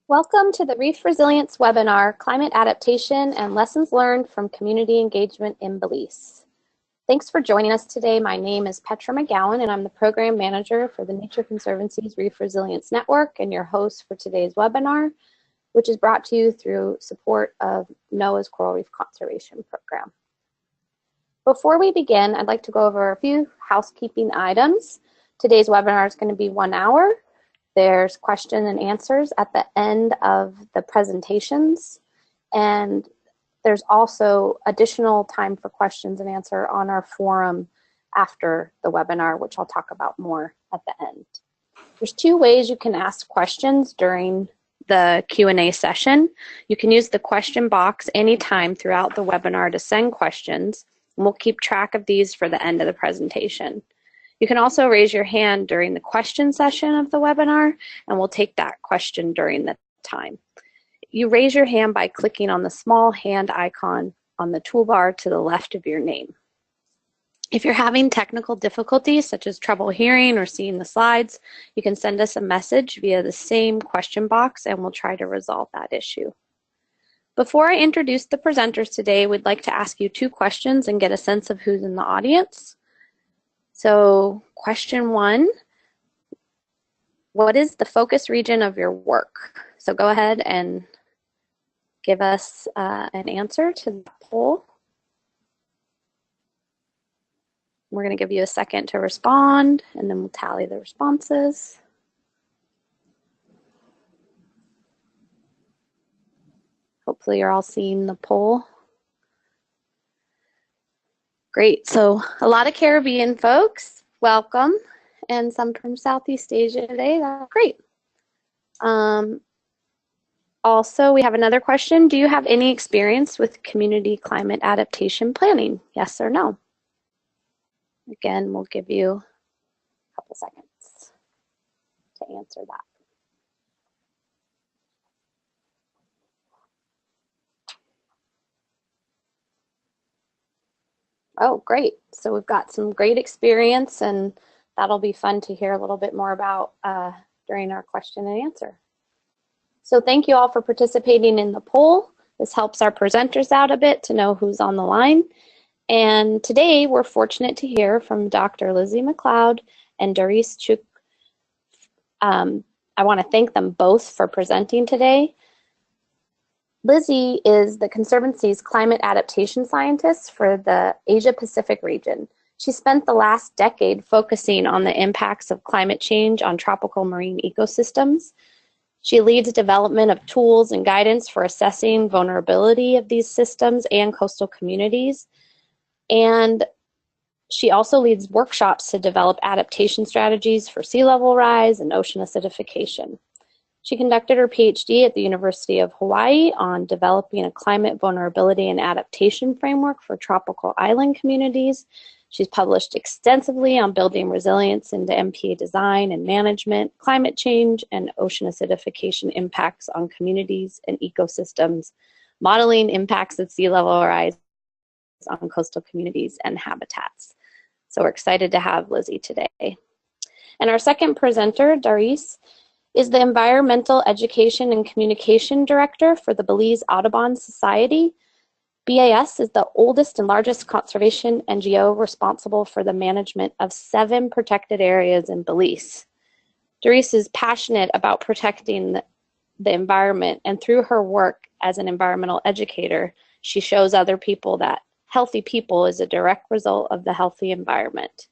Welcome to the Reef Resilience webinar, Climate Adaptation and Lessons Learned from Community Engagement in Belize. Thanks for joining us today. My name is Petra McGowan and I'm the Program Manager for the Nature Conservancy's Reef Resilience Network and your host for today's webinar, which is brought to you through support of NOAA's Coral Reef Conservation Program. Before we begin, I'd like to go over a few housekeeping items. Today's webinar is going to be 1 hour. There's question and answers at the end of the presentations, and there's also additional time for questions and answer on our forum after the webinar, which I'll talk about more at the end. There's 2 ways you can ask questions during the Q&A session. You can use the question box anytime throughout the webinar to send questions, and we'll keep track of these for the end of the presentation. You can also raise your hand during the question session of the webinar, and we'll take that question during the time. You raise your hand by clicking on the small hand icon on the toolbar to the left of your name. If you're having technical difficulties, such as trouble hearing or seeing the slides, you can send us a message via the same question box, and we'll try to resolve that issue. Before I introduce the presenters today, we'd like to ask you 2 questions and get a sense of who's in the audience. So question 1, what is the focus region of your work? So go ahead and give us an answer to the poll. We're going to give you a second to respond, and then we'll tally the responses. Hopefully you're all seeing the poll. Great, so a lot of Caribbean folks, welcome, and some from Southeast Asia today, that's great. Also, we have another question. Do you have any experience with community climate adaptation planning? Yes or no? Again, we'll give you a couple seconds to answer that. Oh, great. So we've got some great experience, and that'll be fun to hear a little bit more about during our question and answer. So thank you all for participating in the poll. This helps our presenters out a bit to know who's on the line. And today we're fortunate to hear from Dr. Lizzie McLeod and Doris Chuk. I want to thank them both for presenting today. Lizzie is the Conservancy's climate adaptation scientist for the Asia-Pacific region. She spent the last decade focusing on the impacts of climate change on tropical marine ecosystems. She leads development of tools and guidance for assessing vulnerability of these systems and coastal communities. And she also leads workshops to develop adaptation strategies for sea level rise and ocean acidification. She conducted her PhD at the University of Hawaii on developing a climate vulnerability and adaptation framework for tropical island communities. She's published extensively on building resilience into MPA design and management, climate change, and ocean acidification impacts on communities and ecosystems, modeling impacts of sea level rise on coastal communities and habitats. So we're excited to have Lizzie today. And our second presenter, Doris, is the Environmental Education and Communication Director for the Belize Audubon Society. BAS is the oldest and largest conservation NGO responsible for the management of 7 protected areas in Belize. Doris is passionate about protecting the environment, and through her work as an environmental educator, she shows other people that healthy people is a direct result of the healthy environment.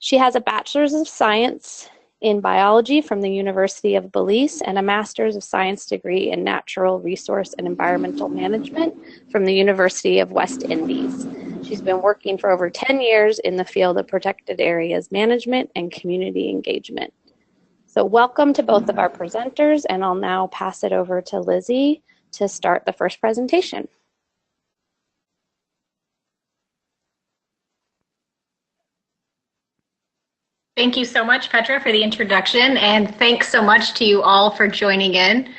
She has a Bachelor's of Science in Biology from the University of Belize and a Master's of Science degree in Natural Resource and Environmental Management from the University of West Indies. She's been working for over 10 years in the field of protected areas management and community engagement. So welcome to both of our presenters, and I'll now pass it over to Lizzie to start the first presentation. Thank you so much, Petra, for the introduction, and thanks so much to you all for joining in.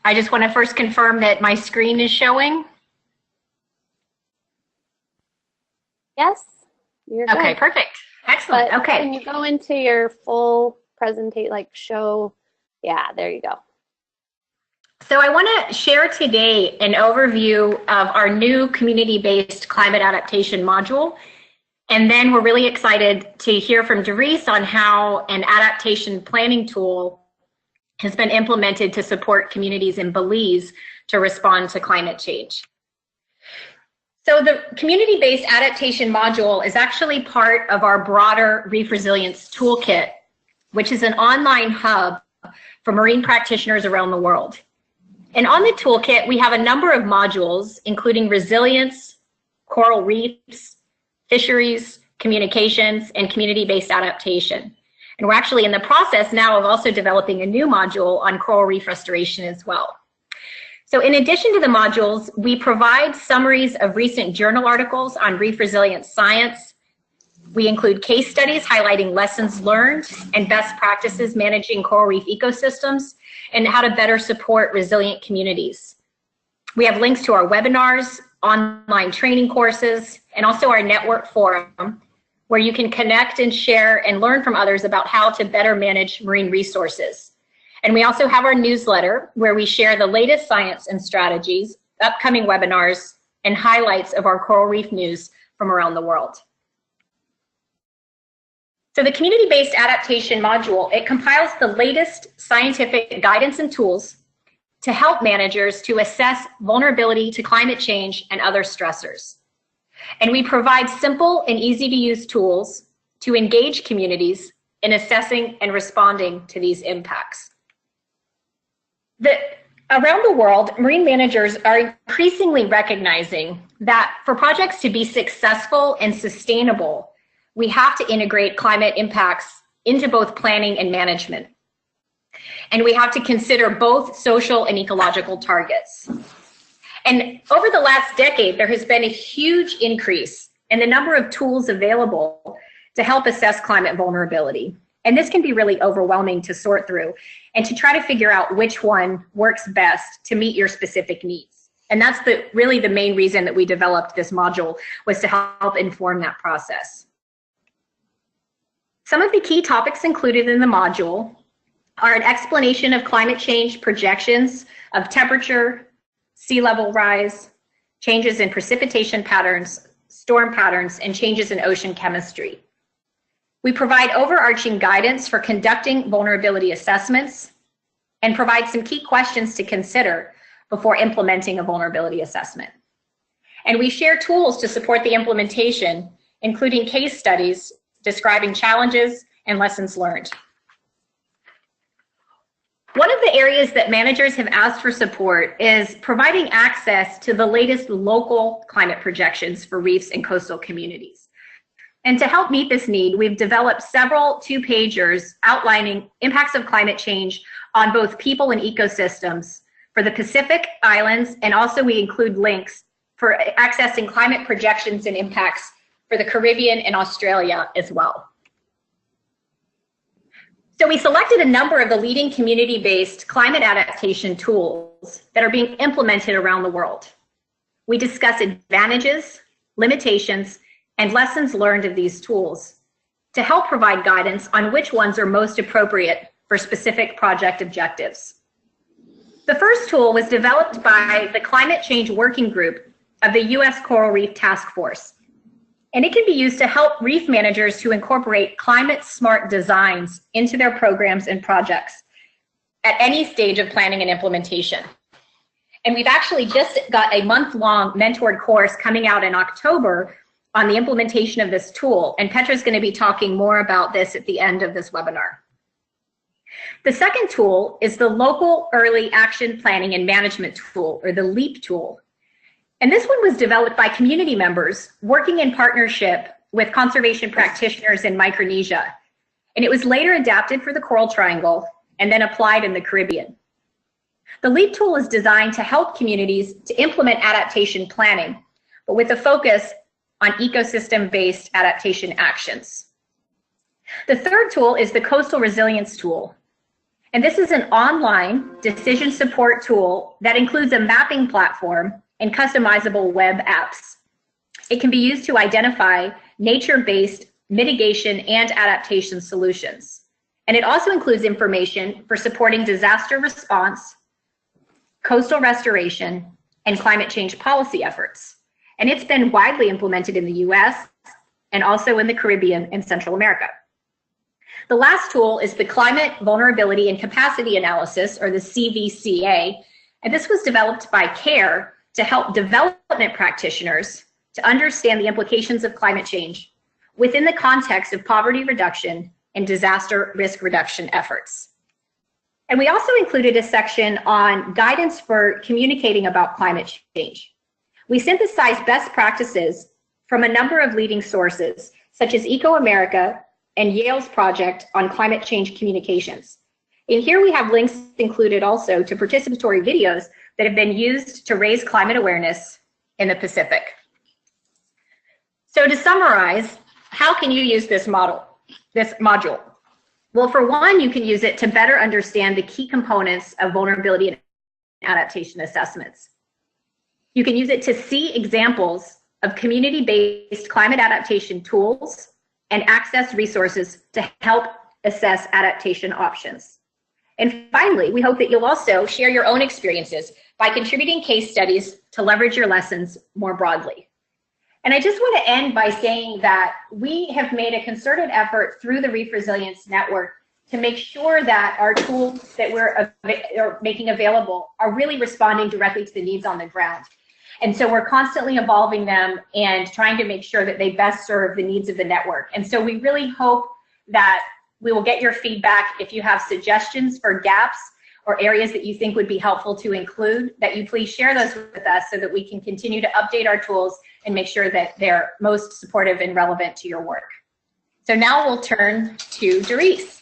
I just want to first confirm that my screen is showing. Yes, you're Okay, good. perfect. Excellent. But Okay. when you go into your full presentation, like show, yeah, there you go. So I want to share today an overview of our new community-based climate adaptation module. And then we're really excited to hear from Doris on how an adaptation planning tool has been implemented to support communities in Belize to respond to climate change. So the community-based adaptation module is actually part of our broader Reef Resilience Toolkit, which is an online hub for marine practitioners around the world. And on the toolkit, we have a number of modules, including resilience, coral reefs, fisheries, communications, and community-based adaptation. And we're actually in the process now of also developing a new module on coral reef restoration as well. So in addition to the modules, we provide summaries of recent journal articles on reef resilience science. We include case studies highlighting lessons learned and best practices managing coral reef ecosystems and how to better support resilient communities. We have links to our webinars, online training courses, and also our network forum, where you can connect and share and learn from others about how to better manage marine resources. And we also have our newsletter, where we share the latest science and strategies, upcoming webinars, and highlights of our coral reef news from around the world. So the community-based adaptation module, it compiles the latest scientific guidance and tools to help managers to assess vulnerability to climate change and other stressors. And we provide simple and easy to use tools to engage communities in assessing and responding to these impacts. Around the world, marine managers are increasingly recognizing that for projects to be successful and sustainable, we have to integrate climate impacts into both planning and management. And we have to consider both social and ecological targets. And over the last decade, there has been a huge increase in the number of tools available to help assess climate vulnerability. And this can be really overwhelming to sort through and to try to figure out which one works best to meet your specific needs. And that's really the main reason that we developed this module, was to help inform that process. Some of the key topics included in the module are an explanation of climate change projections of temperature, sea level rise, changes in precipitation patterns, storm patterns, and changes in ocean chemistry. We provide overarching guidance for conducting vulnerability assessments and provide some key questions to consider before implementing a vulnerability assessment. And we share tools to support the implementation, including case studies describing challenges and lessons learned. One of the areas that managers have asked for support is providing access to the latest local climate projections for reefs and coastal communities. And to help meet this need, we've developed several two-pagers outlining impacts of climate change on both people and ecosystems for the Pacific Islands, and also we include links for accessing climate projections and impacts for the Caribbean and Australia as well. So we selected a number of the leading community-based climate adaptation tools that are being implemented around the world. We discuss advantages, limitations, and lessons learned of these tools to help provide guidance on which ones are most appropriate for specific project objectives. The first tool was developed by the Climate Change Working Group of the U.S. Coral Reef Task Force. And it can be used to help reef managers to incorporate climate-smart designs into their programs and projects at any stage of planning and implementation. And we've actually just got a month-long mentored course coming out in October on the implementation of this tool. And Petra's going to be talking more about this at the end of this webinar. The second tool is the Local Early Action Planning and Management Tool, or the LEAP tool. And this one was developed by community members working in partnership with conservation practitioners in Micronesia. And it was later adapted for the Coral Triangle and then applied in the Caribbean. The LEAP tool is designed to help communities to implement adaptation planning, but with a focus on ecosystem-based adaptation actions. The third tool is the Coastal Resilience Tool. And this is an online decision support tool that includes a mapping platform and customizable web apps. It can be used to identify nature-based mitigation and adaptation solutions. And it also includes information for supporting disaster response, coastal restoration, and climate change policy efforts. And it's been widely implemented in the US and also in the Caribbean and Central America. The last tool is the Climate Vulnerability and Capacity Analysis, or the CVCA, and this was developed by CARE to help development practitioners to understand the implications of climate change within the context of poverty reduction and disaster risk reduction efforts. And we also included a section on guidance for communicating about climate change. We synthesized best practices from a number of leading sources, such as Eco-America and Yale's project on climate change communications. And here we have links included also to participatory videos that have been used to raise climate awareness in the Pacific. So to summarize, how can you use this module? Well, for one, you can use it to better understand the key components of vulnerability and adaptation assessments. You can use it to see examples of community-based climate adaptation tools and access resources to help assess adaptation options. And finally, we hope that you'll also share your own experiences by contributing case studies to leverage your lessons more broadly. And I just want to end by saying that we have made a concerted effort through the Reef Resilience Network to make sure that our tools that we're making available are really responding directly to the needs on the ground. And so we're constantly evolving them and trying to make sure that they best serve the needs of the network. And so we really hope that we will get your feedback. If you have suggestions for gaps or areas that you think would be helpful to include, that you please share those with us so that we can continue to update our tools and make sure that they're most supportive and relevant to your work. So now we'll turn to Doris.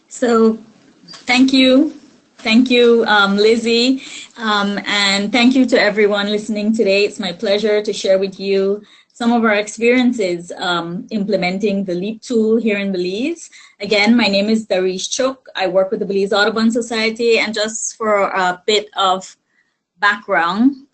So thank you, Lizzie, and thank you to everyone listening today. It's my pleasure to share with you some of our experiences implementing the LEAP tool here in Belize. Again, my name is Doris Chook. I work with the Belize Audubon Society, and just for a bit of background,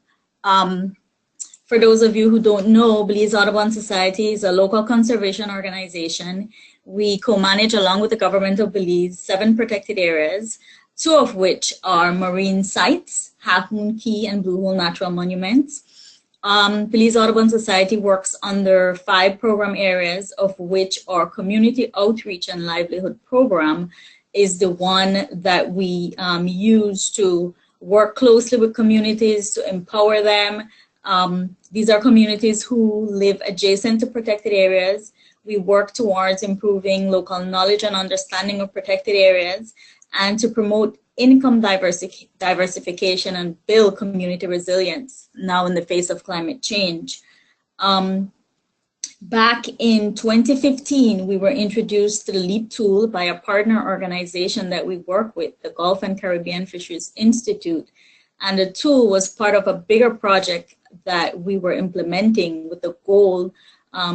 for those of you who don't know, Belize Audubon Society is a local conservation organization. We co-manage, along with the government of Belize, 7 protected areas, 2 of which are marine sites, Half Moon Cay and Blue Hole Natural Monuments. Belize Audubon Society works under 5 program areas, of which our community outreach and livelihood program is the one that we use to work closely with communities to empower them. These are communities who live adjacent to protected areas. We work towards improving local knowledge and understanding of protected areas and to promote income diversification and build community resilience now in the face of climate change. Back in 2015, we were introduced to the LEAP tool by a partner organization that we work with, the Gulf and Caribbean Fisheries Institute. And the tool was part of a bigger project that we were implementing with the goal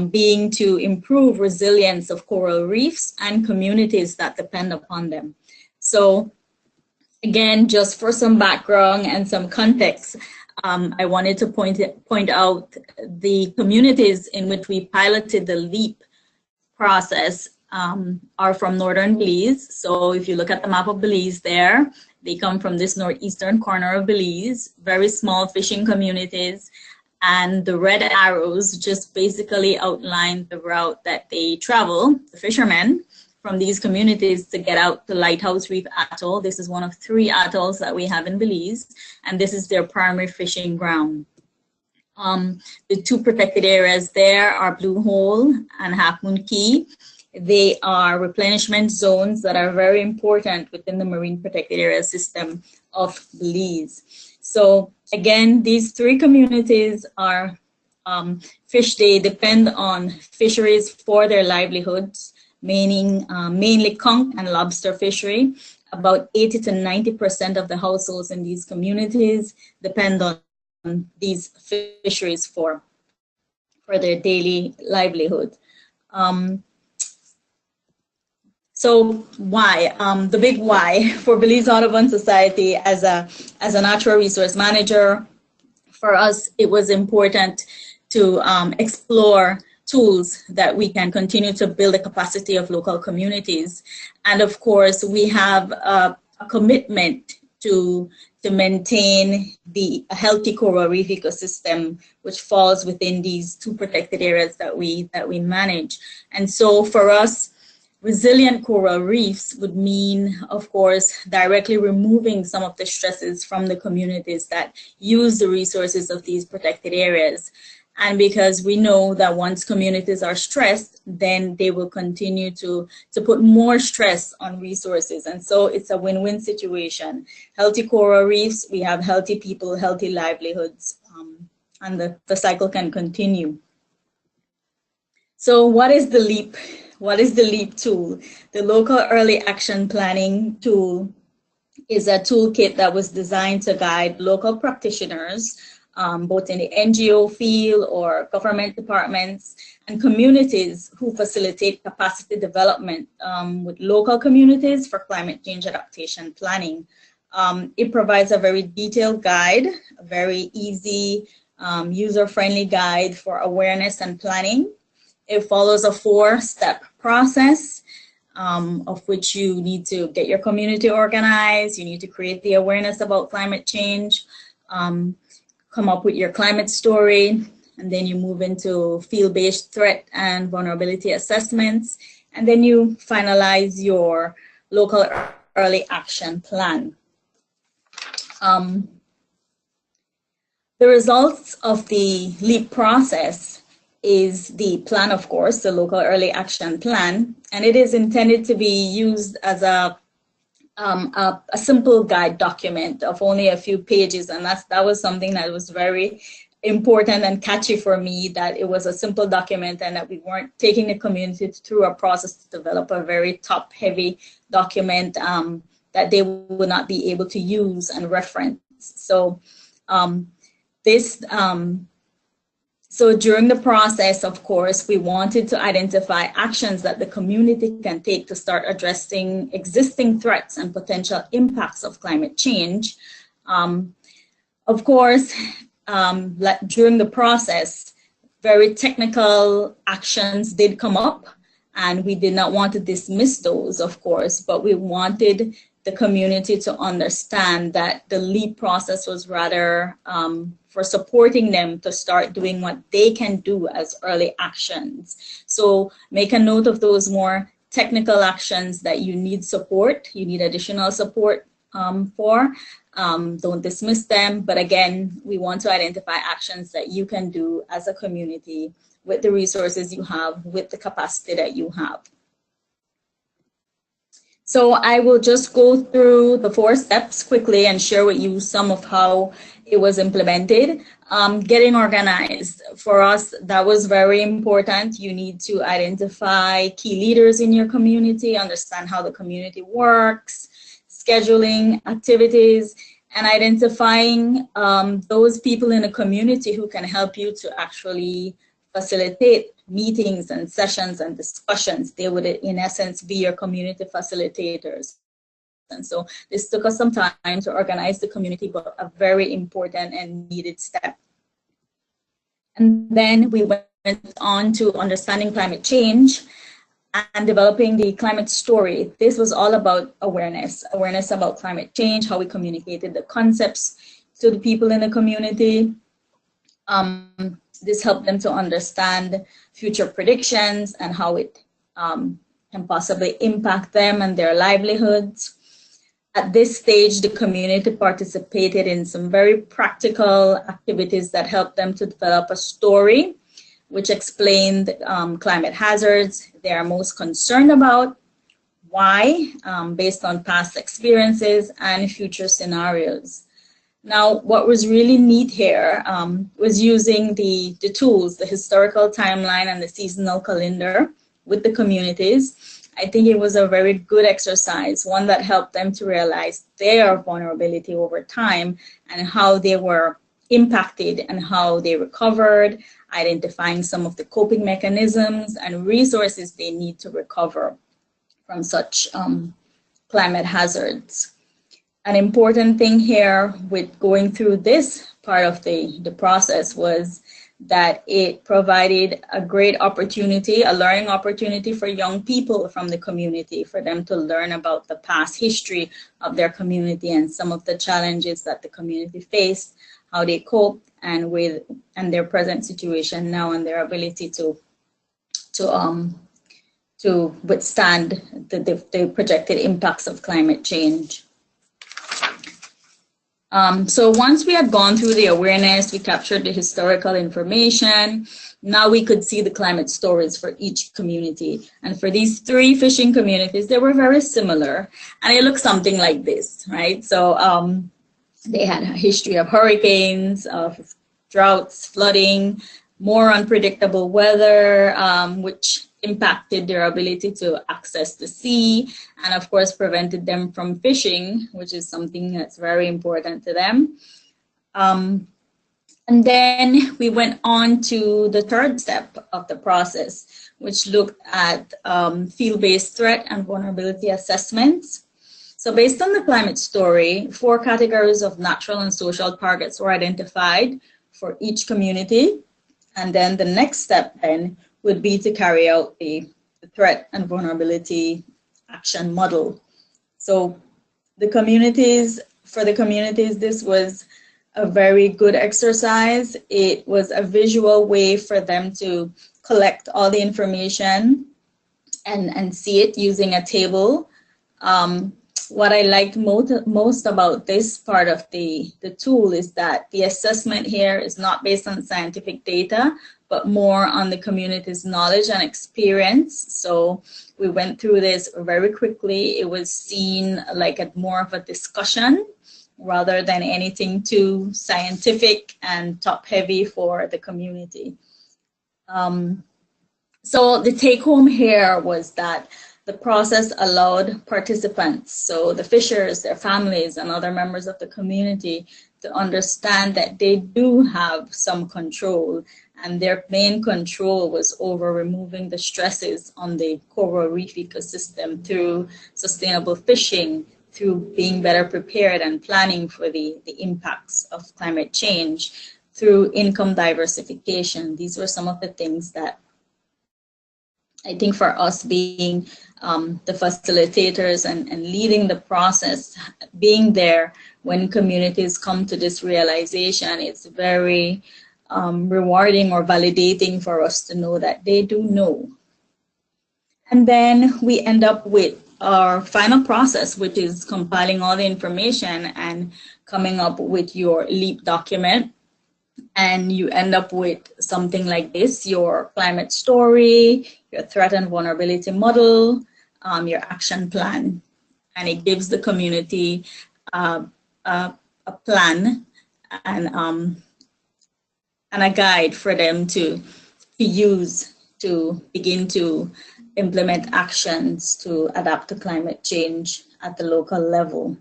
being to improve resilience of coral reefs and communities that depend upon them. So again, just for some background and some context, I wanted to point out the communities in which we piloted the LEAP process are from northern Belize. So if you look at the map of Belize there, they come from this northeastern corner of Belize, very small fishing communities. And the red arrows just basically outline the route that they travel, the fishermen from these communities, to get out to Lighthouse Reef Atoll. This is one of 3 atolls that we have in Belize, and this is their primary fishing ground. The 2 protected areas there are Blue Hole and Half Moon Cay. They are replenishment zones that are very important within the marine protected area system of Belize. So again, these 3 communities are they depend on fisheries for their livelihoods, meaning mainly conch and lobster fishery. About 80 to 90% of the households in these communities depend on these fisheries for their daily livelihood. So why? The big why for Belize Audubon Society as a natural resource manager, for us, it was important to explore tools that we can continue to build the capacity of local communities. And of course, we have a commitment to maintain a healthy coral reef ecosystem, which falls within these 2 protected areas that we manage. And so for us, resilient coral reefs would mean, of course, directly removing some of the stresses from the communities that use the resources of these protected areas. And because we know that once communities are stressed, then they will continue to put more stress on resources. And so it's a win-win situation. Healthy coral reefs, we have healthy people, healthy livelihoods, and the cycle can continue. So what is the LEAP? What is the LEAP tool? The Local Early Action Planning tool is a toolkit that was designed to guide local practitioners, both in the NGO field or government departments and communities who facilitate capacity development with local communities for climate change adaptation planning. It provides a very detailed guide, a very easy, user-friendly guide for awareness and planning. It follows a 4-step process, of which you need to get your community organized, you need to create the awareness about climate change, come up with your climate story, and then you move into field-based threat and vulnerability assessments, and then you finalize your local early action plan. The results of the LEAP process is the plan, of course, the local early action plan, and it is intended to be used as a simple guide document of only a few pages, and that was something that was very important and catchy for me, that it was a simple document and that we weren't taking the community through a process to develop a very top-heavy document that they would not be able to use and reference. So So during the process, of course, we wanted to identify actions that the community can take to start addressing existing threats and potential impacts of climate change. Of course, during the process, very technical actions did come up, and we did not want to dismiss those, of course, but we wanted the community to understand that the LEAP process was rather for supporting them to start doing what they can do as early actions. So make a note of those more technical actions that you need support, you need additional support for. Don't dismiss them, but again, we want to identify actions that you can do as a community with the resources you have, with the capacity that you have. So I will just go through the 4 steps quickly and share with you some of how it was implemented. Getting organized. For us, that was very important. You need to identify key leaders in your community, understand how the community works, scheduling activities, and identifying those people in the community who can help you to actually facilitate meetings and sessions and discussions. They would, in essence, be your community facilitators. And so this took us some time to organize the community, but a very important and needed step. And then we went on to understanding climate change and developing the climate story. This was all about awareness about climate change, how we communicated the concepts to the people in the community. This helped them to understand future predictions and how it can possibly impact them and their livelihoods. At this stage, the community participated in some very practical activities that helped them to develop a story which explained climate hazards they are most concerned about, why, based on past experiences and future scenarios. Now, what was really neat here was using the tools, the historical timeline and the seasonal calendar with the communities. I think it was a very good exercise, one that helped them to realize their vulnerability over time and how they were impacted and how they recovered, identifying some of the coping mechanisms and resources they need to recover from such climate hazards. An important thing here with going through this part of the process was that it provided a great opportunity, a learning opportunity for young people from the community, for them to learn about the past history of their community and some of the challenges that the community faced, how they coped, and their present situation now, and their ability to withstand the projected impacts of climate change. So once we had gone through the awareness, we captured the historical information. Now we could see the climate stories for each community. And for these 3 fishing communities, they were very similar. And it looked something like this, right? So they had a history of hurricanes, of droughts, flooding, more unpredictable weather, which impacted their ability to access the sea, and of course prevented them from fishing, which is something that's very important to them. And then we went on to the 3rd step of the process, which looked at field-based threat and vulnerability assessments. So based on the climate story, 4 categories of natural and social targets were identified for each community. And then the next step then would be to carry out the threat and vulnerability action model. So for the communities, this was a very good exercise. It was a visual way for them to collect all the information and see it using a table. What I liked most about this part of the tool is that the assessment here is not based on scientific data, but more on the community's knowledge and experience. So we went through this very quickly. It was seen like more of a discussion rather than anything too scientific and top-heavy for the community. So the take-home here was that the process allowed participants, so the fishers, their families, and other members of the community, to understand that they do have some control, and their main control was over removing the stresses on the coral reef ecosystem through sustainable fishing, through being better prepared and planning for the impacts of climate change, through income diversification. These were some of the things that I think for us being the facilitators and leading the process, being there when communities come to this realization, it's very rewarding or validating for us to know that they do know. And then we end up with our final process, which is compiling all the information and coming up with your LEAP document. And you end up with something like this: your climate story, your threat and vulnerability model, your action plan. And it gives the community a plan and a guide for them to use to begin to implement actions to adapt to climate change at the local level.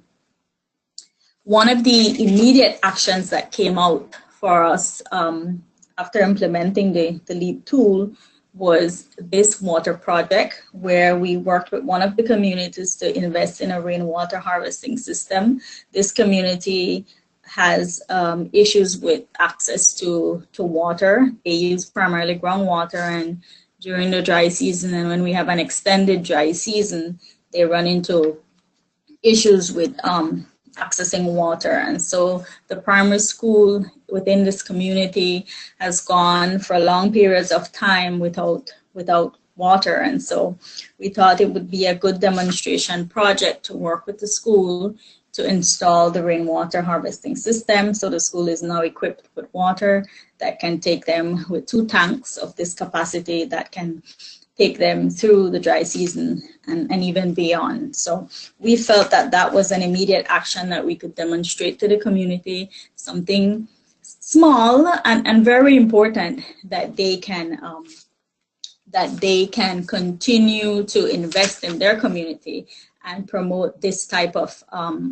One of the immediate actions that came out for us after implementing the LEAP tool was this water project, where we worked with one of the communities to invest in a rainwater harvesting system. This community has issues with access to water. They use primarily groundwater, and during the dry season, and when we have an extended dry season, they run into issues with accessing water. And so the primary school within this community has gone for long periods of time without water. And so we thought it would be a good demonstration project to work with the school to install the rainwater harvesting system. So the school is now equipped with water that can take them with 2 tanks of this capacity that can take them through the dry season and even beyond. So we felt that that was an immediate action that we could demonstrate to the community, something small and very important that they can continue to invest in their community and promote this type of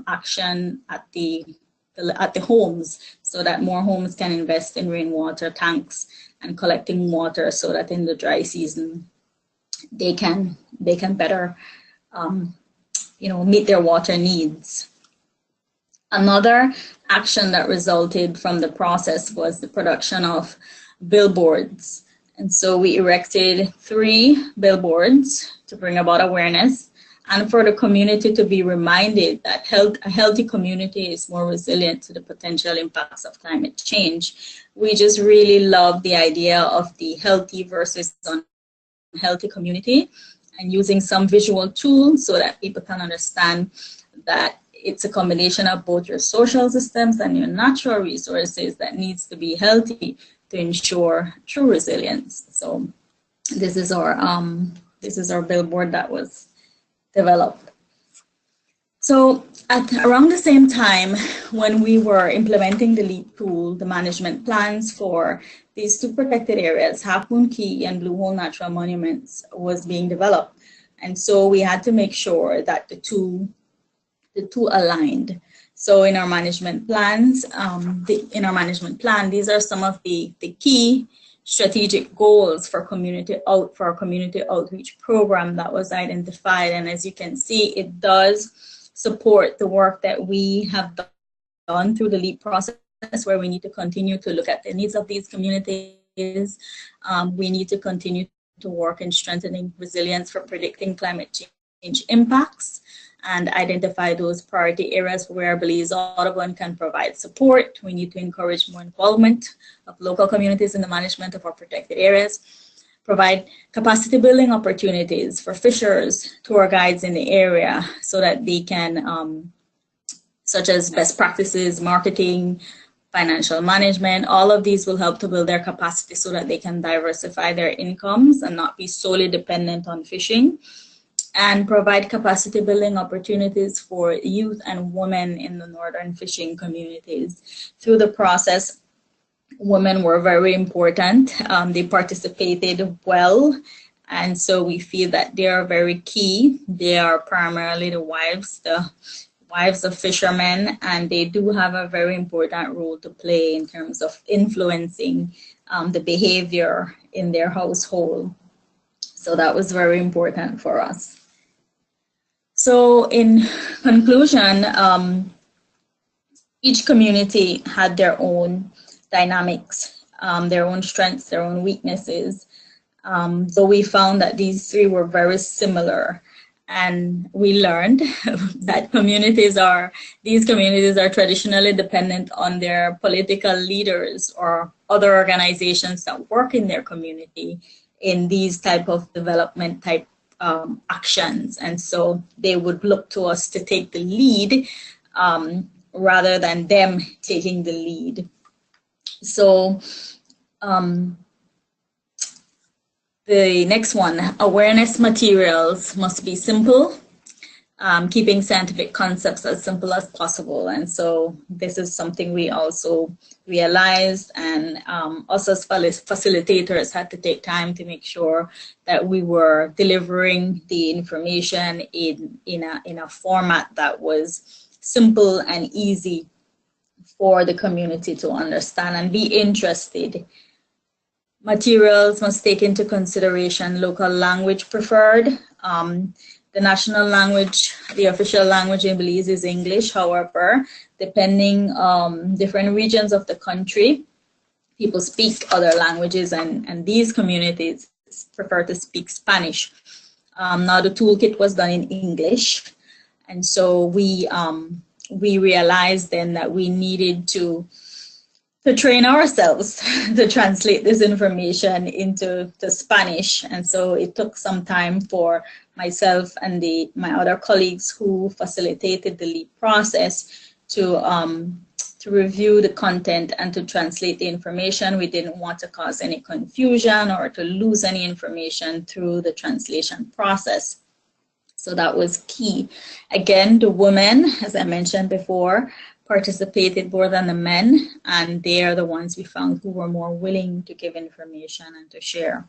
action at the at the homes, so that more homes can invest in rainwater tanks and collecting water, so that in the dry season they can better meet their water needs. Another action that resulted from the process was the production of billboards. And so we erected 3 billboards to bring about awareness and for the community to be reminded that a healthy community is more resilient to the potential impacts of climate change. We just really love the idea of the healthy versus unhealthy community, and using some visual tools so that people can understand that it's a combination of both your social systems and your natural resources that needs to be healthy to ensure true resilience. So this is our billboard that was developed. So around the same time, when we were implementing the LEAP tool, the management plans for these 2 protected areas, Half Moon Key and Blue Hole Natural Monuments, was being developed. And so we had to make sure that the two aligned. So in our management plans, these are some of the key strategic goals for our community outreach program that was identified. And as you can see, it does support the work that we have done through the LEAP process, where we need to continue to look at the needs of these communities. We need to continue to work in strengthening resilience for predicting climate change impacts and identify those priority areas where Belize Audubon can provide support. We need to encourage more involvement of local communities in the management of our protected areas, provide capacity building opportunities for fishers, tour guides in the area so that they can, such as best practices, marketing, financial management, all of these will help to build their capacity so that they can diversify their incomes and not be solely dependent on fishing, and provide capacity building opportunities for youth and women in the northern fishing communities. Through the process, women were very important. They participated well, and so we feel that they are very key. They are primarily the wives of fishermen, and they do have a very important role to play in terms of influencing the behavior in their household. So that was very important for us. So in conclusion, each community had their own dynamics, their own strengths, their own weaknesses. So we found that these 3 were very similar. And we learned that these communities are traditionally dependent on their political leaders or other organizations that work in their community in these type of development type actions. And so they would look to us to take the lead rather than them taking the lead. So the next one, awareness materials must be simple, keeping scientific concepts as simple as possible. And so this is something we also realized, and us as facilitators had to take time to make sure that we were delivering the information in a format that was simple and easy for the community to understand and be interested. Materials must take into consideration local language preferred. The national language, the official language in Belize is English. However, depending on different regions of the country, people speak other languages, and these communities prefer to speak Spanish. Now the toolkit was done in English, and so we realized then that we needed to train ourselves to translate this information into Spanish. And so it took some time for myself and my other colleagues who facilitated the LEAP process to review the content and to translate the information. We didn't want to cause any confusion or to lose any information through the translation process. So that was key. Again, the women, as I mentioned before, participated more than the men, and they are the ones we found who were more willing to give information and to share.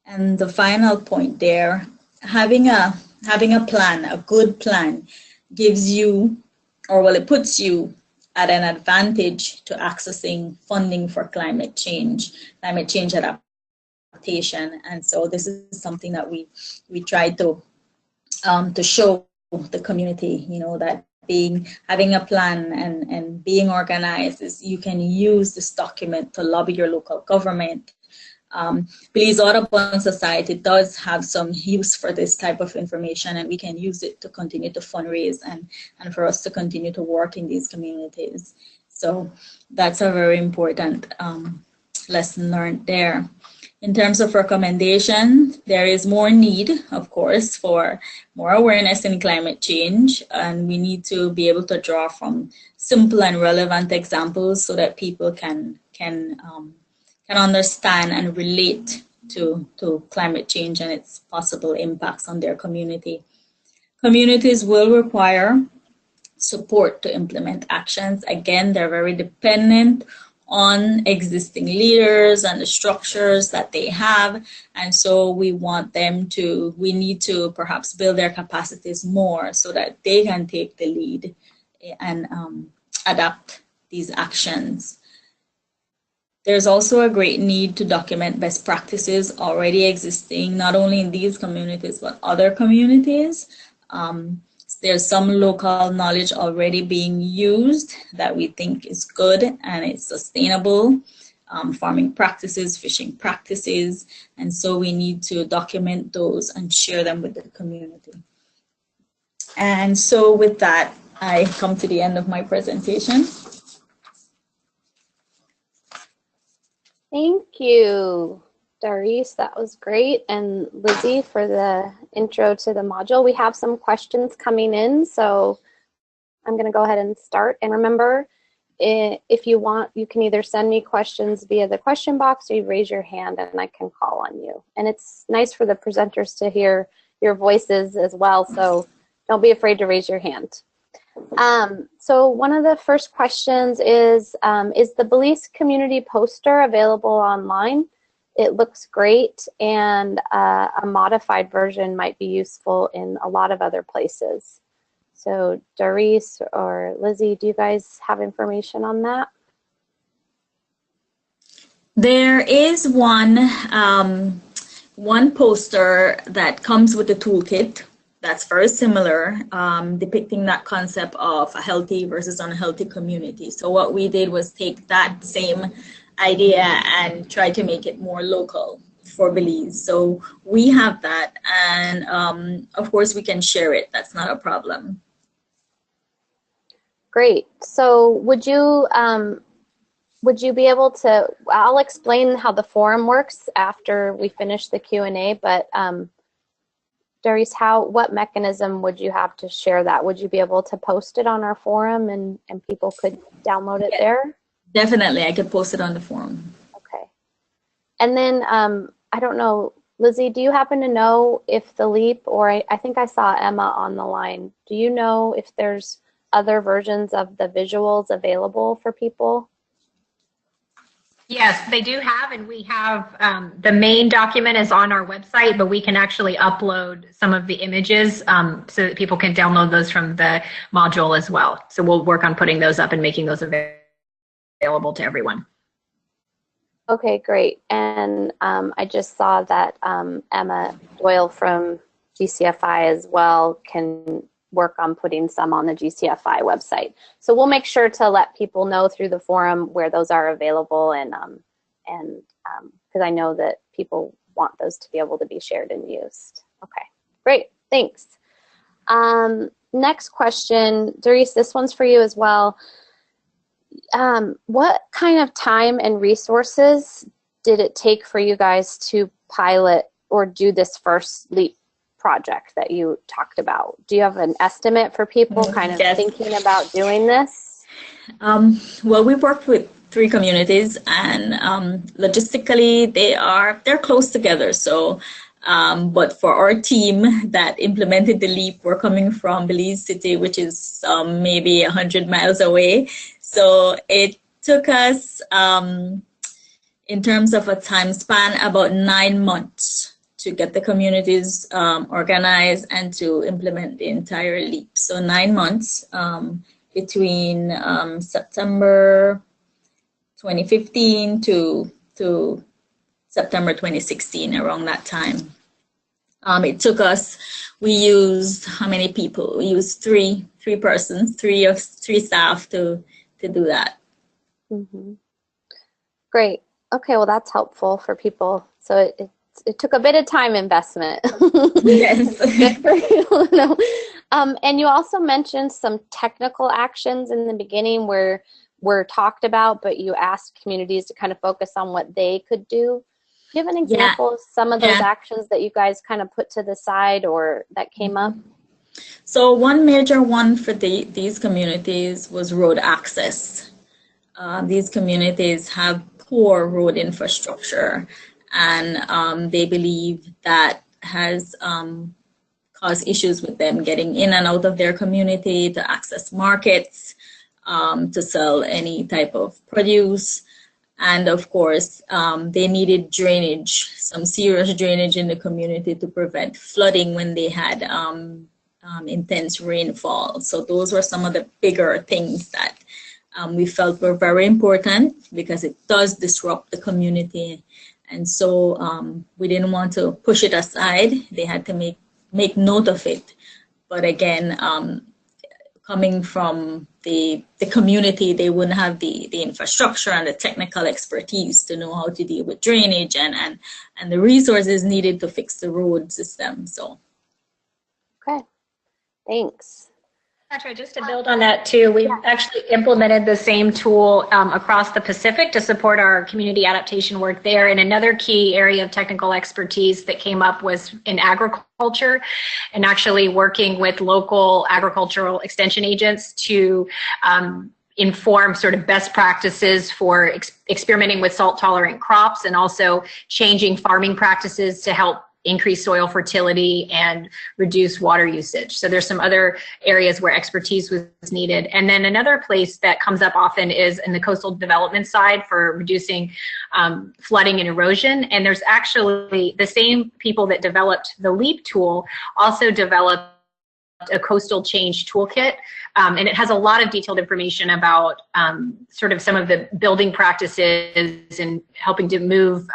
And the final point there, having a plan, a good plan, gives you or well, it puts you at an advantage to accessing funding for climate change adaptation. And so this is something that we try to show the community, you know, that having a plan and being organized is you can use this document to lobby your local government. Belize Audubon Society does have some use for this type of information, and we can use it to continue to fundraise and for us to continue to work in these communities. So that's a very important lesson learned there. In terms of recommendations, there is more need, of course, for more awareness in climate change, and we need to be able to draw from simple and relevant examples so that people can understand and relate to climate change and its possible impacts on their community. Communities will require support to implement actions. Again, they're very dependent on existing leaders and the structures that they have. And so we need to perhaps build their capacities more so that they can take the lead and adapt these actions. There's also a great need to document best practices already existing, not only in these communities, but other communities. There's some local knowledge already being used that we think is good and it's sustainable, farming practices, fishing practices, and so we need to document those and share them with the community. And so with that, I come to the end of my presentation. Thank you, Doris. That was great. And Lizzie for the intro to the module. We have some questions coming in, so I'm going to go ahead and start. And remember, if you want, you can either send me questions via the question box or you raise your hand and I can call on you. And it's nice for the presenters to hear your voices as well, so don't be afraid to raise your hand. So one of the first questions is the Belize community poster available online? It looks great, and a modified version might be useful in a lot of other places. So Doris or Lizzie, do you guys have information on that? There is one poster that comes with the toolkit that's very similar, depicting that concept of a healthy versus unhealthy community. So what we did was take that same idea and try to make it more local for Belize. So we have that, and of course we can share it. That's not a problem. Great. So would you be able to, I'll explain how the forum works after we finish the Q&A, but Doris, what mechanism would you have to share that? Would you be able to post it on our forum and people could download it there? Definitely, I could post it on the forum. Okay. And then, I don't know, Lizzie, do you happen to know if the LEAP, or I think I saw Emma on the line, do you know if there's other versions of the visuals available for people? Yes, they do have, and we have the main document is on our website, but we can actually upload some of the images so that people can download those from the module as well. So we'll work on putting those up and making those available to everyone. Okay, great. And I just saw that Emma Doyle from GCFI as well can work on putting some on the GCFI website. So we'll make sure to let people know through the forum where those are available, and because I know that people want those to be able to be shared and used. Okay, great, thanks. Next question, Doris, this one's for you as well. What kind of time and resources did it take for you guys to pilot or do this first LEAP project that you talked about? Do you have an estimate for people kind of thinking about doing this? Well, we worked with 3 communities, and logistically they're close together. So, but for our team that implemented the LEAP, we're coming from Belize City, which is maybe 100 miles away. So it took us, in terms of a time span, about 9 months to get the communities organized and to implement the entire LEAP. So 9 months between September 2015 to September 2016, around that time. It took us, we used, how many people? We used three persons, three staff to do that. Mm-hmm. Great. Okay, well, that's helpful for people. So it took a bit of time investment. Yes. Good for you to know. And you also mentioned some technical actions in the beginning where were talked about, but you asked communities to kind of focus on what they could do. Do you have an example of some of those actions that you guys kind of put to the side or that came up? So one major one for these communities was road access. These communities have poor road infrastructure, and they believe that has caused issues with them getting in and out of their community, to access markets, to sell any type of produce. And of course, they needed drainage, some serious drainage in the community to prevent flooding when they had intense rainfall. So those were some of the bigger things that we felt were very important, because it does disrupt the community. And so we didn't want to push it aside. They had to make note of it. But again, coming from the community, they wouldn't have the infrastructure and the technical expertise to know how to deal with drainage and the resources needed to fix the road system. So, okay, thanks. Patrick, just to build on that too, we've actually implemented the same tool across the Pacific to support our community adaptation work there. And another key area of technical expertise that came up was in agriculture, and actually working with local agricultural extension agents to inform sort of best practices for experimenting with salt-tolerant crops, and also changing farming practices to help increase soil fertility and reduce water usage. So there's some other areas where expertise was needed. And then another place that comes up often is in the coastal development side for reducing flooding and erosion. And there's actually the same people that developed the LEAP tool also developed a coastal change toolkit, and it has a lot of detailed information about sort of some of the building practices and helping to move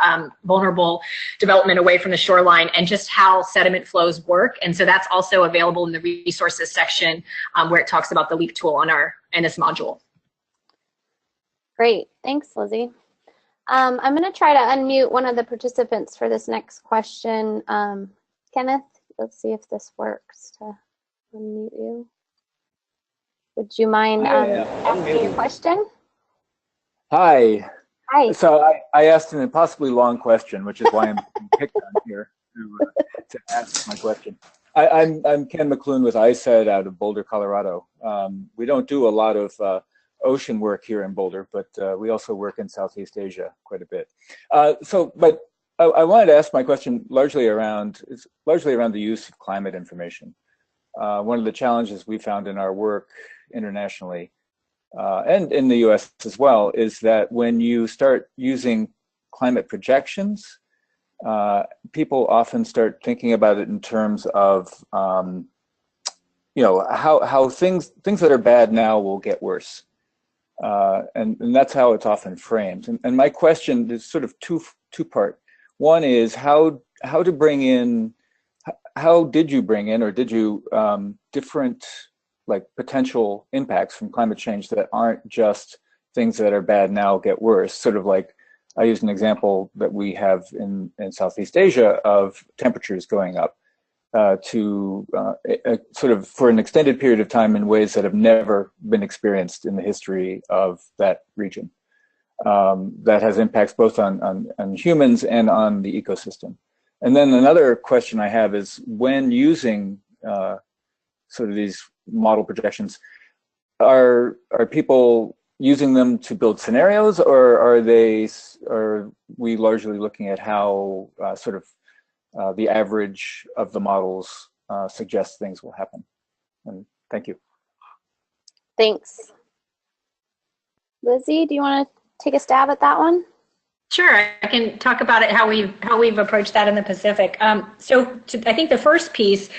vulnerable development away from the shoreline, and just how sediment flows work. And so that's also available in the resources section where it talks about the LEAP tool in this module. Great, thanks, Lizzie. I'm going to try to unmute one of the participants for this next question. Kenneth, let's see if this works to unmute you. Would you mind asking your question? Hi. Hi. So I asked an impossibly long question, which is why I'm picked on here to ask my question. I'm Ken McClune with ISED out of Boulder, Colorado. We don't do a lot of ocean work here in Boulder, but we also work in Southeast Asia quite a bit. But I wanted to ask my question largely around the use of climate information. One of the challenges we found in our work internationally and in the US as well is that when you start using climate projections, people often start thinking about it in terms of you know, how things that are bad now will get worse. And that's how it's often framed. And my question is sort of two-part. One is how to bring in, how did you bring in, or did you different like potential impacts from climate change that aren't just things that are bad now get worse? Sort of like, I used an example that we have in Southeast Asia of temperatures going up to sort of for an extended period of time in ways that have never been experienced in the history of that region. That has impacts both on humans and on the ecosystem. And then another question I have is, when using sort of these model projections, are people using them to build scenarios, or are we largely looking at how sort of the average of the models suggests things will happen? And thank you. Thanks. Lizzie, do you want to take a stab at that one? Sure, I can talk about it, how we've approached that in the Pacific. I think the first piece,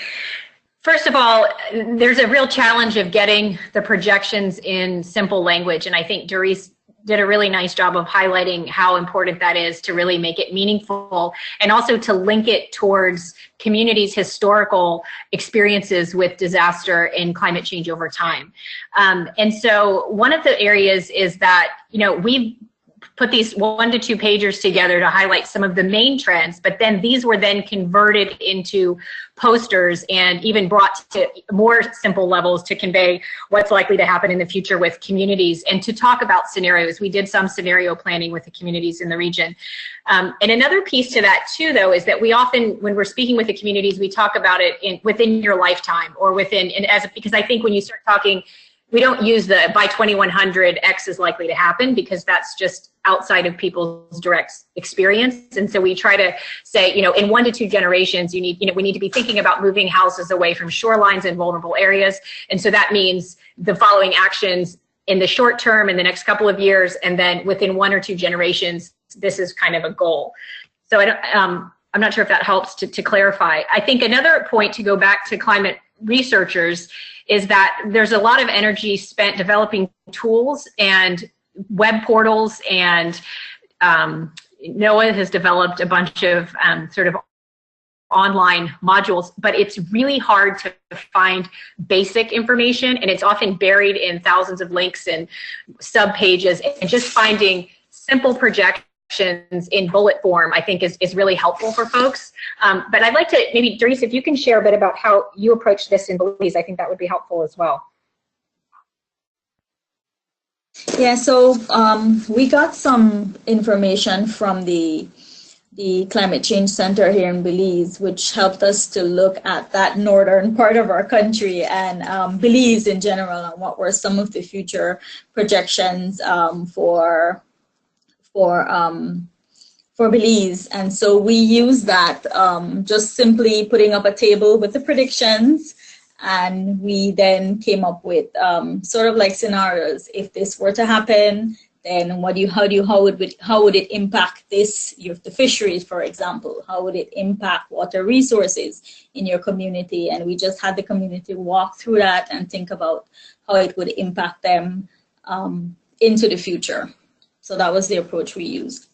First of all, there's a real challenge of getting the projections in simple language, and I think Doris did a really nice job of highlighting how important that is to really make it meaningful, and also to link it towards communities' historical experiences with disaster and climate change over time. And so one of the areas is that, you know, we've put these 1 to 2 pagers together to highlight some of the main trends, but then these were then converted into posters and even brought to more simple levels to convey what's likely to happen in the future with communities and to talk about scenarios. We did some scenario planning with the communities in the region. And another piece to that too, though, is that we often, when we're speaking with the communities, we talk about it within your lifetime or within, because I think when you start talking, we don't use the by 2100 X is likely to happen, because that's just outside of people's direct experience. And so we try to say, you know, in 1 to 2 generations, we need to be thinking about moving houses away from shorelines and vulnerable areas. And so that means the following actions in the short term, in the next couple of years, and then within 1 or 2 generations, this is kind of a goal. So I'm not sure if that helps to clarify. I think another point to go back to climate researchers is that there's a lot of energy spent developing tools and web portals, and NOAA has developed a bunch of sort of online modules, but it's really hard to find basic information, and it's often buried in thousands of links and sub pages, and just finding simple projections in bullet form, I think is really helpful for folks. But I'd like to, maybe Doris, if you can share a bit about how you approach this in Belize, I think that would be helpful as well. Yeah, so we got some information from the Climate Change Center here in Belize, which helped us to look at that northern part of our country and Belize in general, and what were some of the future projections for Belize. And so we use that, just simply putting up a table with the predictions, and we then came up with sort of like scenarios. If this were to happen, then how would it impact the fisheries, for example? How would it impact water resources in your community? And we just had the community walk through that and think about how it would impact them into the future. So that was the approach we used.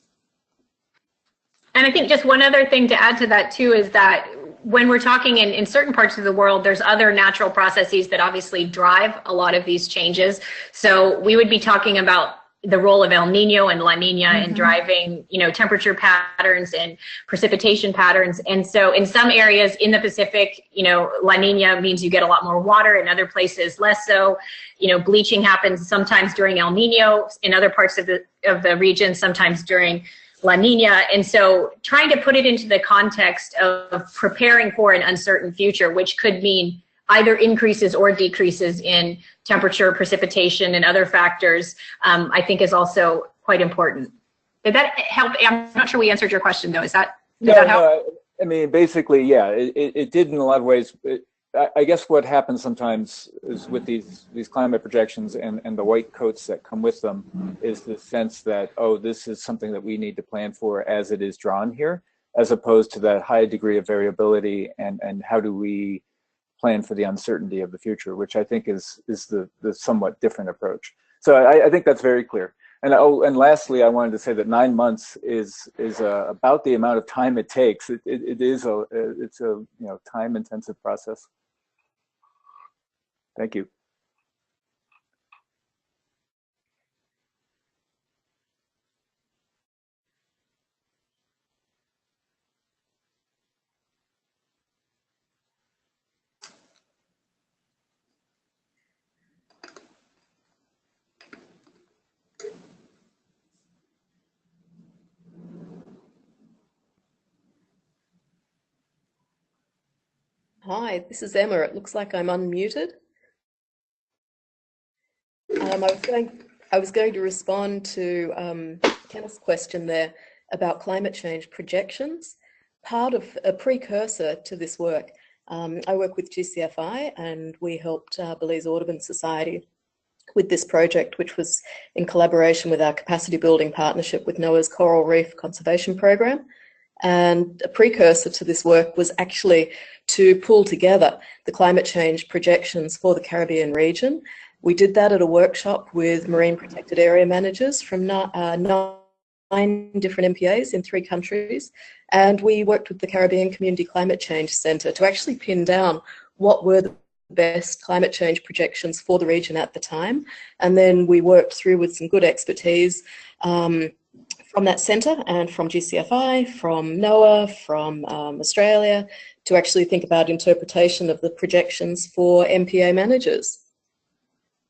And I think just one other thing to add to that too is that when we're talking in certain parts of the world, there's other natural processes that obviously drive a lot of these changes. So we would be talking about the role of El Nino and La Nina in driving, you know, temperature patterns and precipitation patterns. And so in some areas in the Pacific, you know, La Nina means you get a lot more water. In other places, less so. You know, bleaching happens sometimes during El Nino. In other parts of the region, sometimes during La Nina. And so trying to put it into the context of preparing for an uncertain future, which could mean either increases or decreases in temperature, precipitation, and other factors, I think is also quite important. Did that help? I'm not sure we answered your question, though. Did that help? No, I mean, basically, yeah, it did in a lot of ways. I guess what happens sometimes is with these climate projections and the white coats that come with them is the sense that, oh, this is something that we need to plan for as it is drawn here, as opposed to that high degree of variability and how do we plan for the uncertainty of the future, which I think is the somewhat different approach. So I think that's very clear. And and lastly, I wanted to say that 9 months is about the amount of time it takes. It's a time intensive process. Thank you. Hi, this is Emma. It looks like I'm unmuted. I was going to respond to Kenneth's question there about climate change projections. Part of a precursor to this work, I work with GCFI, and we helped Belize Audubon Society with this project, which was in collaboration with our capacity building partnership with NOAA's Coral Reef Conservation Program. And a precursor to this work was actually to pull together the climate change projections for the Caribbean region. We did that at a workshop with marine protected area managers from 9 different MPAs in 3 countries. And we worked with the Caribbean Community Climate Change Centre to actually pin down what were the best climate change projections for the region at the time. And then we worked through with some good expertise from that centre and from GCFI, from NOAA, from Australia, to actually think about interpretation of the projections for MPA managers.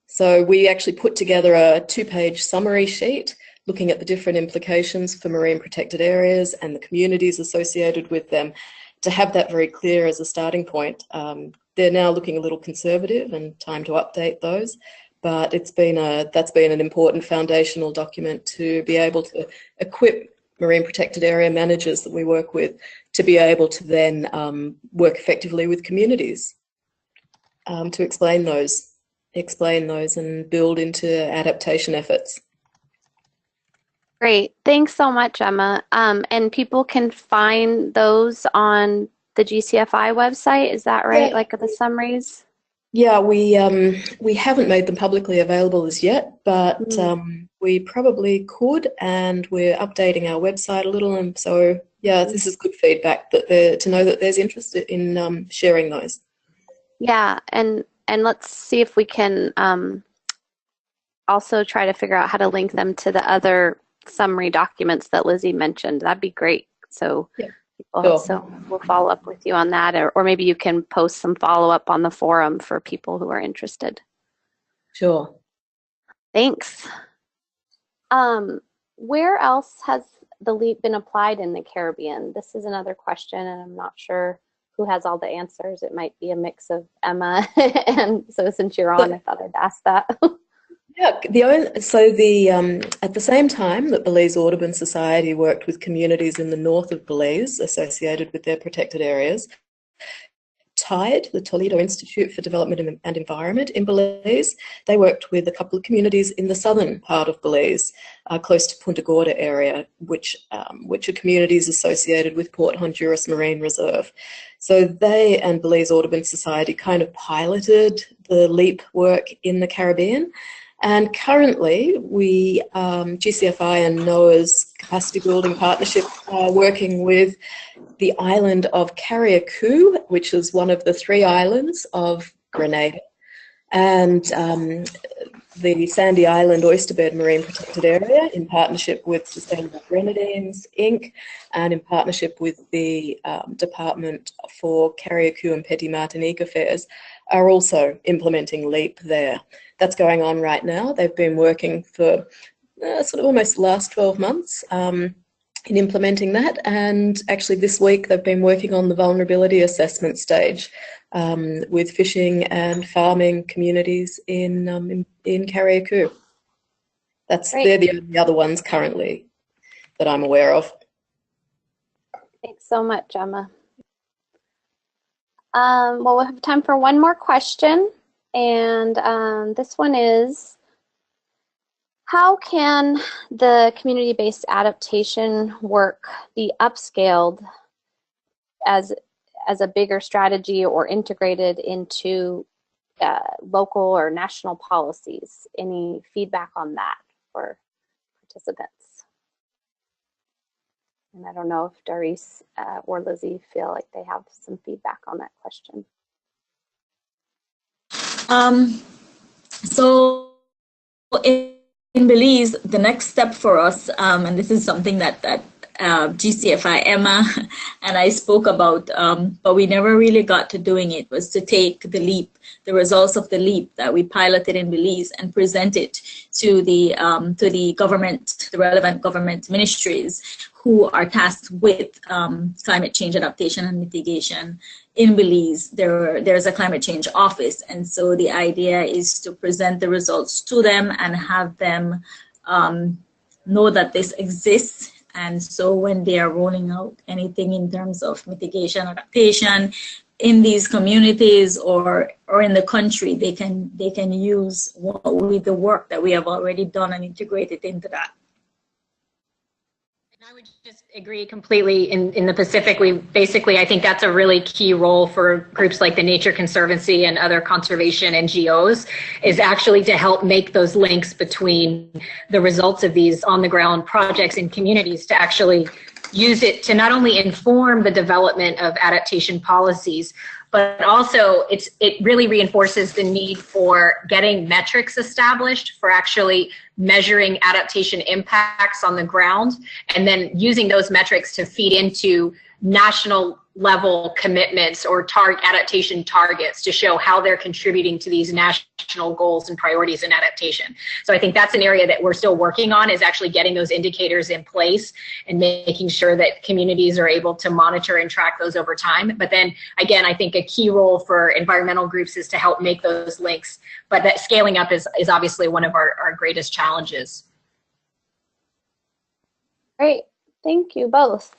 So we actually put together a 2-page summary sheet looking at the different implications for marine protected areas and the communities associated with them, to have that very clear as a starting point. They're now looking a little conservative and time to update those, but that's been an important foundational document to be able to equip marine protected area managers that we work with to be able to then work effectively with communities to explain those and build into adaptation efforts. Great. Thanks so much, Emma. And people can find those on the GCFI website, is that right? Yeah. Like the summaries? Yeah, we haven't made them publicly available as yet, but we probably could, and we're updating our website a little. And so, yeah, this is good feedback to know that there's interest in sharing those. Yeah, and let's see if we can also try to figure out how to link them to the other summary documents that Lizzie mentioned. That'd be great. So, yeah. So we'll follow up with you on that, or maybe you can post some follow-up on the forum for people who are interested. Sure. Thanks. Where else has the LEAP been applied in the Caribbean? This is another question, and I'm not sure who has all the answers. It might be a mix of Emma, and so since you're on, I thought I'd ask that. Yeah, at the same time that Belize Audubon Society worked with communities in the north of Belize associated with their protected areas, TIDE, the Toledo Institute for Development and Environment in Belize, they worked with a couple of communities in the southern part of Belize, close to Punta Gorda area, which are communities associated with Port Honduras Marine Reserve. So they and Belize Audubon Society kind of piloted the LEAP work in the Caribbean. And currently, we, GCFI and NOAA's capacity building partnership, are working with the island of Carriacou, which is one of the 3 islands of Grenada, and the Sandy Island Oysterbed Marine Protected Area, in partnership with Sustainable Grenadines, Inc., and in partnership with the Department for Carriacou and Petite Martinique Affairs, are also implementing LEAP there. That's going on right now. They've been working for sort of almost the last 12 months in implementing that, and actually this week they've been working on the vulnerability assessment stage with fishing and farming communities in Carriacou. They're the only other ones currently that I'm aware of. Thanks so much, Emma. Well, we'll have time for one more question. And this one is, how can the community-based adaptation work be upscaled as a bigger strategy or integrated into local or national policies? Any feedback on that for participants? And I don't know if Doris or Lizzie feel like they have some feedback on that question. So in Belize, the next step for us, and this is something that GCFI, Emma, and I spoke about, but we never really got to doing it, was to take the LEAP, the results of the LEAP that we piloted in Belize, and present it to the government, the relevant government ministries who are tasked with climate change adaptation and mitigation. In Belize, there's a climate change office, and so the idea is to present the results to them and have them know that this exists. And so when they are rolling out anything in terms of mitigation, adaptation in these communities or in the country, they can use the work that we have already done and integrate it into that. I would just agree completely. In the Pacific, I think that's a really key role for groups like the Nature Conservancy and other conservation NGOs, is actually to help make those links between the results of these on the ground projects in communities to actually use it to not only inform the development of adaptation policies, but also it really reinforces the need for getting metrics established for actually measuring adaptation impacts on the ground, and then using those metrics to feed into national level commitments or adaptation targets to show how they're contributing to these national goals and priorities in adaptation. So I think that's an area that we're still working on, is actually getting those indicators in place and making sure that communities are able to monitor and track those over time. But then again, I think a key role for environmental groups is to help make those links, but that scaling up is obviously one of our greatest challenges. Great, thank you both.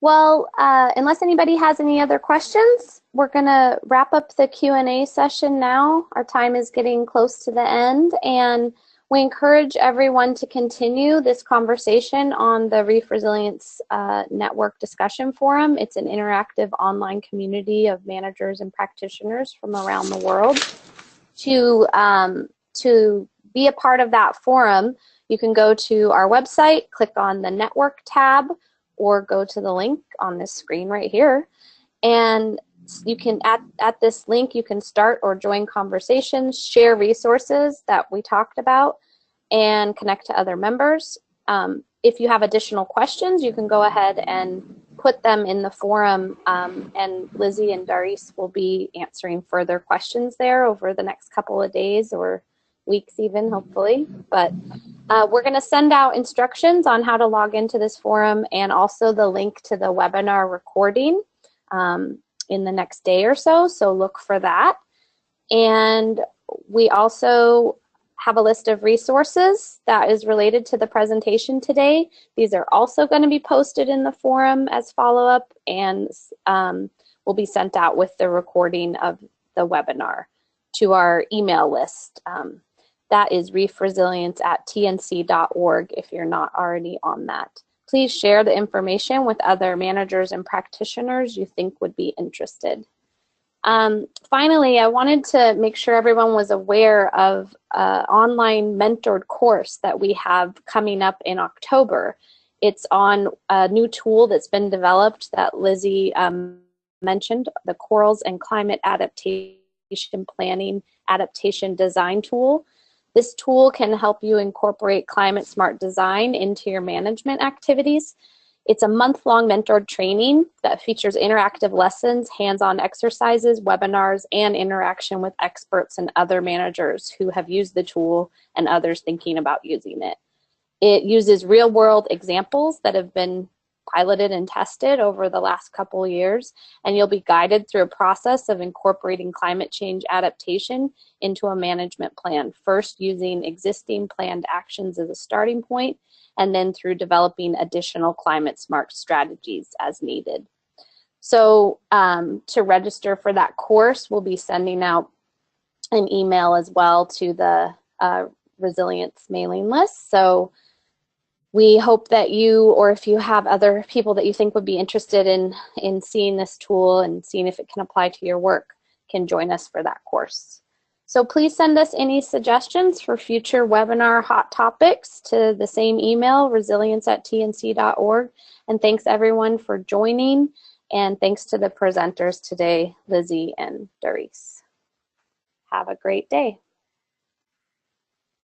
Well, unless anybody has any other questions, we're going to wrap up the Q&A session now. Our time is getting close to the end, and we encourage everyone to continue this conversation on the Reef Resilience Network discussion forum. It's an interactive online community of managers and practitioners from around the world. To be a part of that forum, you can go to our website, click on the network tab, or go to the link on this screen right here. And you can, at this link, you can start or join conversations, share resources that we talked about, and connect to other members. If you have additional questions, you can go ahead and put them in the forum, and Lizzie and Doris will be answering further questions there over the next couple of days or weeks even, hopefully. But we're going to send out instructions on how to log into this forum, and also the link to the webinar recording in the next day or so, so look for that. And we also have a list of resources that is related to the presentation today. These are also going to be posted in the forum as follow-up, and will be sent out with the recording of the webinar to our email list. That is reefresilience@tnc.org if you're not already on that. Please share the information with other managers and practitioners you think would be interested. Finally, I wanted to make sure everyone was aware of an online mentored course that we have coming up in October. It's on a new tool that's been developed that Lizzie mentioned, the Corals and Climate Adaptation Planning Adaptation Design Tool. This tool can help you incorporate climate smart design into your management activities. It's a month-long mentored training that features interactive lessons, hands-on exercises, webinars, and interaction with experts and other managers who have used the tool and others thinking about using it. It uses real-world examples that have been piloted and tested over the last couple years, and you'll be guided through a process of incorporating climate change adaptation into a management plan, first using existing planned actions as a starting point, and then through developing additional climate smart strategies as needed. So to register for that course, we'll be sending out an email as well to the resilience mailing list. So we hope that you, or if you have other people that you think would be interested in seeing this tool and seeing if it can apply to your work, can join us for that course. So please send us any suggestions for future webinar hot topics to the same email, resilience@tnc.org. And thanks everyone for joining, and thanks to the presenters today, Lizzie and Doris. Have a great day.